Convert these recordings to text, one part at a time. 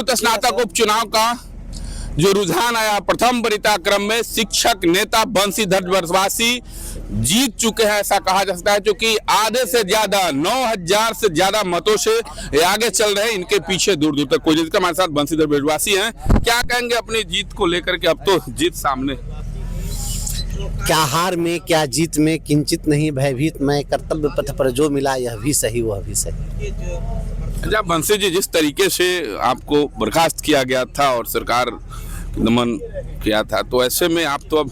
संयुक्त स्नातक उपचुनाव का जो रुझान आया, प्रथम वरीयता क्रम में शिक्षक नेता बंशीधर ब्रजवासी जीत चुके हैं, ऐसा कहा जा सकता है, क्योंकि आधे से ज्यादा 9000 से ज्यादा मतों से ये आगे चल रहे हैं। इनके पीछे दूर दूर तक कोई जीत। हमारे साथ बंशीधर ब्रजवासी हैं, क्या कहेंगे अपनी जीत को लेकर के? अब तो जीत सामने। क्या हार में क्या जीत में किंचित नहीं भयभीत, मैं कर्तव्य पथ पर जो मिला यह भी सही वह भी सही। अच्छा बंसी जी, जिस तरीके से आपको बर्खास्त किया गया था और सरकार दमन किया था, तो ऐसे में आप तो अब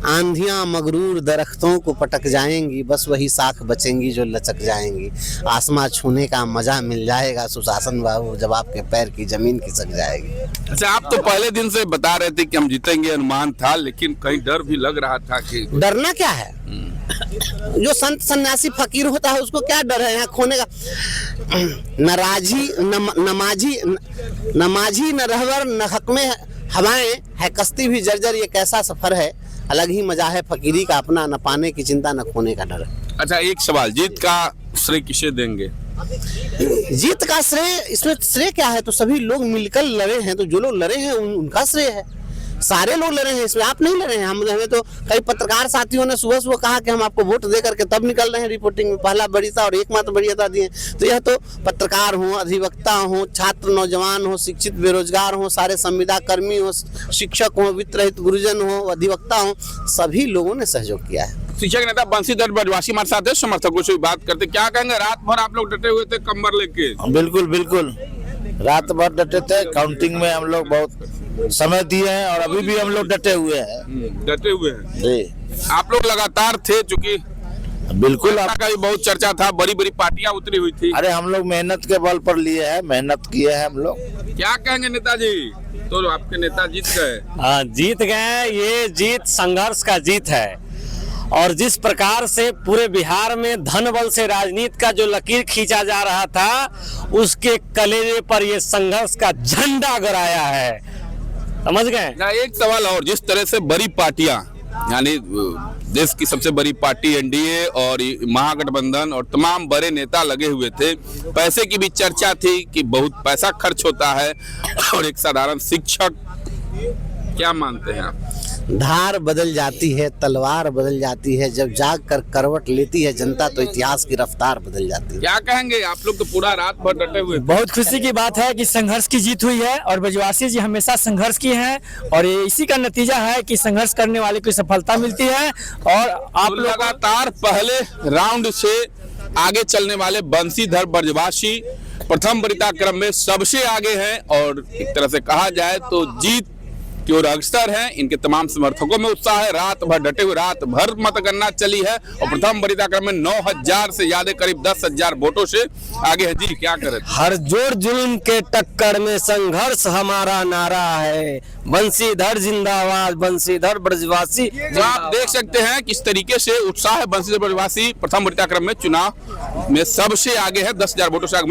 आंधियां मगरूर दरख्तों को पटक जाएंगी, बस वही साख बचेंगी जो लचक जाएंगी। आसमां छूने का मजा मिल जाएगा सुशासन बाबू, जब आपके पैर की जमीन खिसक जाएगी। अच्छा, आप तो पहले दिन से बता रहे थे कि हम जीतेंगे, अनुमान था, लेकिन कहीं डर भी लग रहा था कि डरना क्या है? जो संत सन्यासी फकीर होता है उसको क्या डर है यहाँ खोने का? नमाजी न रहवर न हक में हवाएं है कश्ती भी जर्जर, ये कैसा सफर है, अलग ही मजा है फकीरी का अपना, न पाने की चिंता न खोने का डर। अच्छा एक सवाल, जीत का श्रेय किसे देंगे? जीत का श्रेय, इसमें श्रेय क्या है? तो सभी लोग मिलकर लड़े हैं, तो जो लोग लड़े हैं उनका श्रेय है। सारे लोग लड़े हैं, इसमें आप नहीं लड़े हैं। हमें तो कई पत्रकार साथियों ने सुबह सुबह कहा कि हम आपको वोट दे करके तब निकल रहे हैं रिपोर्टिंग में, पहला वरीयता और एकमात्र वरीयता दिए। तो यह तो पत्रकार हो, अधिवक्ता हो, छात्र नौजवान हो, शिक्षित बेरोजगार हो, सारे संविदा कर्मी हो, शिक्षक हो, वित्त रहित गुरुजन हो, अधिवक्ता हो, सभी लोगों ने सहयोग किया है। शिक्षक नेता बंशीधर ब्रजवासी हमारे साथ है, समर्थकों से बात करते, क्या कहेंगे? रात भर आप लोग डटे हुए थे कंबर लेके? बिल्कुल बिल्कुल, रात भर डटे थे, काउंटिंग में हम लोग बहुत समय दिए हैं और अभी भी हम लोग डटे हुए हैं। डटे हुए हैं जी। आप लोग लगातार थे, चूंकि बिल्कुल का भी बहुत चर्चा था, बड़ी बड़ी पार्टियां उतरी हुई थी। अरे हम लोग मेहनत के बल पर लिए हैं, मेहनत किए हैं हम लोग। क्या कहेंगे नेताजी? तो आपके नेता जीत गए। जीत गए। ये जीत संघर्ष का जीत है, और जिस प्रकार से पूरे बिहार में धन बल से राजनीति का जो लकीर खींचा जा रहा था, उसके कलेजे पर ये संघर्ष का झंडा गड़ाया है, समझ गए? एक सवाल और, जिस तरह से बड़ी पार्टियां, यानी देश की सबसे बड़ी पार्टी एनडीए और महागठबंधन और तमाम बड़े नेता लगे हुए थे, पैसे की भी चर्चा थी कि बहुत पैसा खर्च होता है, और एक साधारण शिक्षक, क्या मानते हैं आप? धार बदल जाती है, तलवार बदल जाती है, जब जाग कर करवट लेती है जनता तो इतिहास की रफ्तार बदल जाती है। क्या कहेंगे? आप लोग तो पूरा रात भर डटे हुए। बहुत खुशी की बात है कि संघर्ष की जीत हुई है, और ब्रजवासी जी हमेशा संघर्ष किए हैं, और ये इसी का नतीजा है कि संघर्ष करने वाले को सफलता मिलती है। और आप लोग लगातार पहले राउंड से आगे चलने वाले बंशीधर ब्रजवासी प्रथम वरीयता क्रम में सबसे आगे हैं, और एक तरह से कहा जाए तो जीत की ओर अग्रसर हैं। इनके तमाम समर्थकों में उत्साह है, रात भर डटे हुए, रात भर मतगणना चली है, और प्रथम वरीयता क्रम में 9000 से ज्यादा, करीब 10000 वोटों से आगे है। जी क्या करें? हर जोर जुल्म के टक्कर में संघर्ष हमारा नारा है, बंशीधर जिंदाबाद, बंशीधर ब्रजवासी। तो आप देख सकते हैं किस तरीके से उत्साह है। बंशीधर ब्रजवासी प्रथम वरीयता क्रम में चुनाव में सबसे आगे है, 10000 वोटों से आगे।